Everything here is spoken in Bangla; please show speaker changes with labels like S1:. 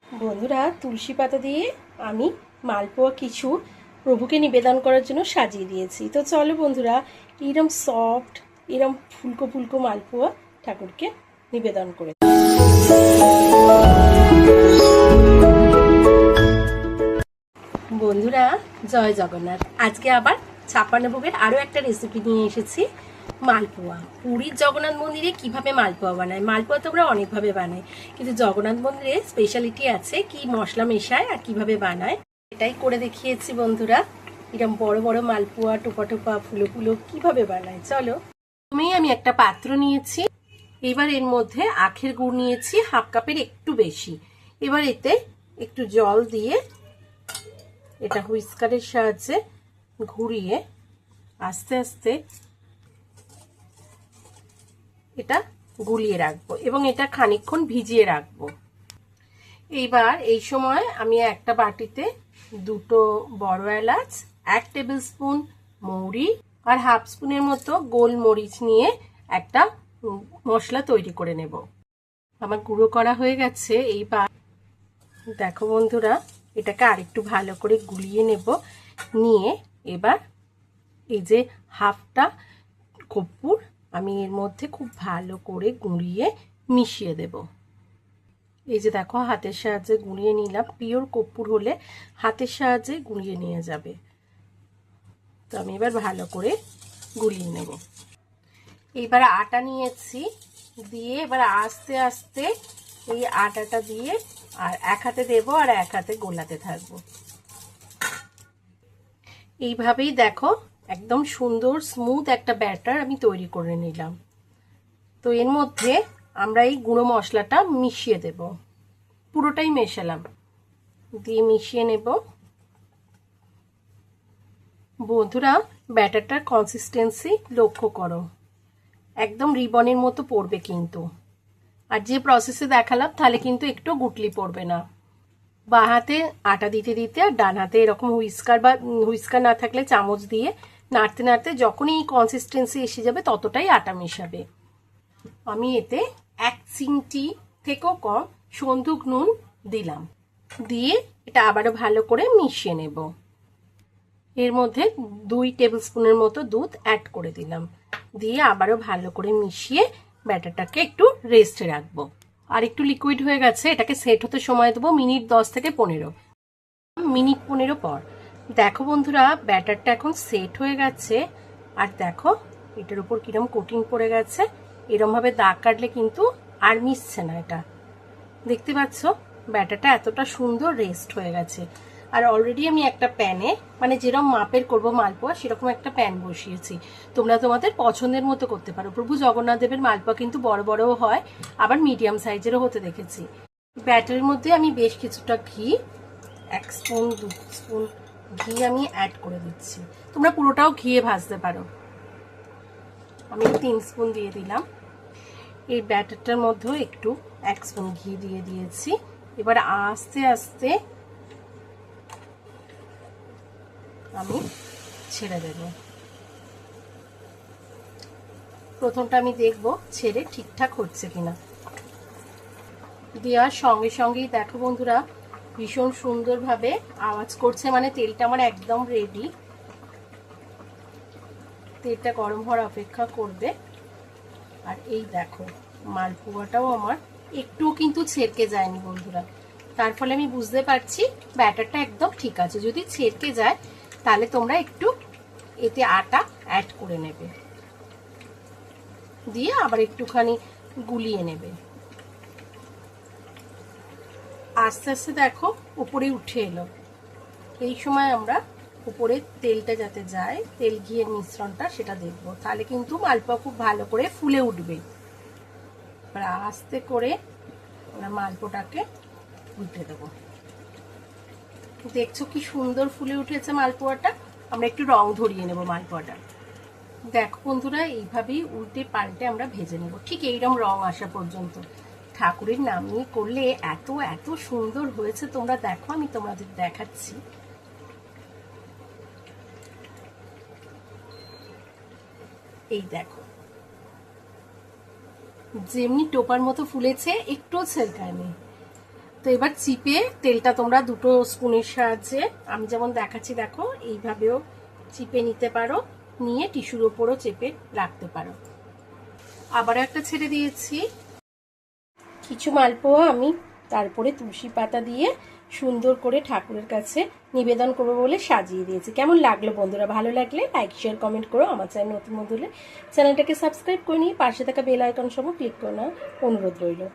S1: বন্ধুরা, তুলসী পাতা দিয়ে আমি মালপোয়া কিছু প্রভুকে নিবেদন করার জন্য সাজিয়ে দিয়েছি। তো চলো বন্ধুরা, এরম সফট এরম ফুলকো ফুলকো মালপোয়া ঠাকুরকে নিবেদন করে। বন্ধুরা, জয় জগন্নাথ। আজকে আবার 56 ভোগের আরও একটা রেসিপি নিয়ে এসেছি, মালপোয়া। পুরীর জগন্নাথ মন্দিরে কিভাবে মালপোয়া বানায়? মালপোয়া তো আমরা অনেকভাবে বানাই, কিন্তু জগন্নাথ মন্দিরে স্পেশালিটি আছে কি মশলা মেশায় আর কিভাবে বানায়, এটাই করে দেখিয়েছি বন্ধুরা। এরকম বড় বড় মালপোয়া টোপা টোপা ফুলো ফুলো কিভাবে বানায় চলো। প্রথমেই আমি একটা পাত্র নিয়েছি, এবার এর মধ্যে আখের গুড় নিয়েছি হাফ কাপের একটু বেশি। এবার এতে একটু জল দিয়ে এটা হুইস্কারের সাহায্যে ঘুরিয়ে আস্তে আস্তে এটা গুলিয়ে রাখবো এবং এটা খানিকক্ষণ ভিজিয়ে রাখবো। এইবার এই সময় আমি একটা বাটিতে দুটো বড় এলাচ, 1 টেবিল স্পুন মৌরি আর হাফ স্পুনের মতো গোলমরিচ নিয়ে একটা মশলা তৈরি করে নেব। আমার গুঁড়ো করা হয়ে গেছে। এইবার দেখো বন্ধুরা, এটাকে আরেকটু ভালো করে গুলিয়ে নেব। নিয়ে এবার এই যে হাফটা কর্পূর আমি এর মধ্যে খুব ভালো করে গুঁড়িয়ে মিশিয়ে দেব। এই যে দেখো, হাতের সাহায্যে গুঁড়িয়ে নিলাম। পিওর কর্পূর হলে হাতের সাহায্যে গুঁড়িয়ে নিয়ে যাবে। তো আমি এবার ভালো করে গুলিয়ে নেব। এইবার আটা নিয়েছি, দিয়ে এবার আস্তে আস্তে এই আটাটা দিয়ে আর এক হাতে দেবো আর এক হাতে গোলাতে থাকবো। এইভাবেই দেখো একদম সুন্দর স্মুথ একটা ব্যাটার আমি তৈরি করে নিলাম। তো এর মধ্যে আমরা এই গুঁড়ো মশলাটা মিশিয়ে দেব, পুরোটাই মেশালাম, দিয়ে মিশিয়ে নেব। বন্ধুরা, ব্যাটারটার কনসিস্টেন্সি লক্ষ্য করো, একদম রিবনের মতো পড়বে কিন্তু। আর যে প্রসেসে দেখালাম তাহলে কিন্তু একটু গুটলি পড়বে না। বা হাতে আটা দিতে দিতে আর ডান হাতে এরকম হুইস্কার না থাকলে চামচ দিয়ে নাড়তে নাড়তে যখনই এই কনসিস্টেন্সি এসে যাবে ততটাই আটা মেশাবে। আমি এতে 1 চিমটি থেকেও কম সন্দুক নুন দিলাম, দিয়ে এটা আবারও ভালো করে মিশিয়ে নেব। এর মধ্যে 2 টেবিল স্পুনের মতো দুধ অ্যাড করে দিলাম, দিয়ে আবারও ভালো করে মিশিয়ে ব্যাটারটাকে একটু রেস্টে রাখবো। আর একটু লিকুইড হয়ে গেছে, এটাকে সেট হতে সময় দেবো মিনিট 10 থেকে 15। মিনিট 15 পর দেখো বন্ধুরা, ব্যাটারটা এখন সেট হয়ে গেছে। আর দেখো এটার উপর কিরম কোটিং পড়ে গেছে। এরম ভাবে দাগ কাটলে কিন্তু আর মিশছে না। এটা দেখতে পাচ্ছ, ব্যাটারটা এতটা সুন্দর রেস্ট হয়ে গেছে। আর অলরেডি আমি একটা প্যানে, মানে যেরকম মাপের করব মালপোয়া সেরকম একটা প্যান বসিয়েছি। তোমরা তোমাদের পছন্দের মতো করতে পারো। প্রভু জগন্নাথ দেবের মালপোয়া কিন্তু বড় বড়ও হয়, আবার মিডিয়াম সাইজেরও হতে দেখেছি। ব্যাটারের মধ্যে আমি বেশ কিছুটা ঘি, 1 স্পুন 2 স্পুন ঘি আমি অ্যাড করে দিচ্ছি। তোমরা পুরোটাও ঘিয়ে ভাজতে পারো। আমি 3 স্পুন দিয়ে দিলাম। এই ব্যাটারটার মধ্যেও একটু 1 স্পুন ঘি দিয়ে দিয়েছি। এবার আস্তে আস্তে আমি ছেড়ে দেব। প্রথমটা আমি দেখব ছেড়ে ঠিকঠাক হচ্ছে কিনা। দেওয়ার সঙ্গে সঙ্গেই দেখো বন্ধুরা, ভীষণ সুন্দরভাবে আওয়াজ করছে, মানে তেলটা আমার একদম রেডি। তেলটা গরম হওয়ার অপেক্ষা করবে। আর এই দেখো, মালপোয়াটাও আমার একটুও কিন্তু ছেড়কে যায়নি বন্ধুরা। তার ফলে আমি বুঝতে পারছি ব্যাটারটা একদম ঠিক আছে। যদি ছেড়কে যায় তাহলে তোমরা একটু এতে আটা অ্যাড করে নেবে, দিয়ে আবার একটুখানি গুলিয়ে নেবে। আস্তে আস্তে দেখো উপরে উঠে এলো। এই সময় আমরা উপরে তেলটা যাতে যায়, তেল ঘিয়ের মিশ্রণটা, সেটা দেখবো। তাহলে কিন্তু মালপোয়া খুব ভালো করে ফুলে উঠবে। এবার আস্তে করে আমরা মালপোয়াটাকে উল্টে দেবো। দেখছো কি সুন্দর ফুলে উঠেছে মালপোয়াটা। আমরা একটু রং ধরিয়ে নেব মালপোয়াটা। দেখো বন্ধুরা, এইভাবেই উল্টে পাল্টে আমরা ভেজে নেব ঠিক এইরকম রং আসা পর্যন্ত। ঠাকুরের নাম নিয়ে করলে এত এত সুন্দর হয়েছে, তোমরা দেখো, আমি তোমাদের দেখাচ্ছি। এই দেখো, যেমনি টোপার মতো ফুলেছে, একটুও ছেলকায়নি। তো এবার চিপে তেলটা তোমরা দুটো স্পুনের সাহায্যে আমি যেমন দেখাচ্ছি দেখো এইভাবেও চিপে নিতে পারো, নিয়ে টিস্যুর ওপরও চেপে রাখতে পারো। আবার একটা ছেড়ে দিয়েছি। কিছু মালপোয়া আমি তারপরে তুলসী পাতা দিয়ে সুন্দর করে ঠাকুরের কাছে নিবেদন করবো বলে সাজিয়ে দিয়েছি। কেমন লাগলো বন্ধুরা? ভালো লাগলে লাইক শেয়ার কমেন্ট করো। আমার চ্যানেল নতুন বন্ধু হলে চ্যানেলটাকে সাবস্ক্রাইব করে নিয়ে পাশে থাকা বেল আইকন সহ ক্লিক করে নেওয়ার অনুরোধ রইল।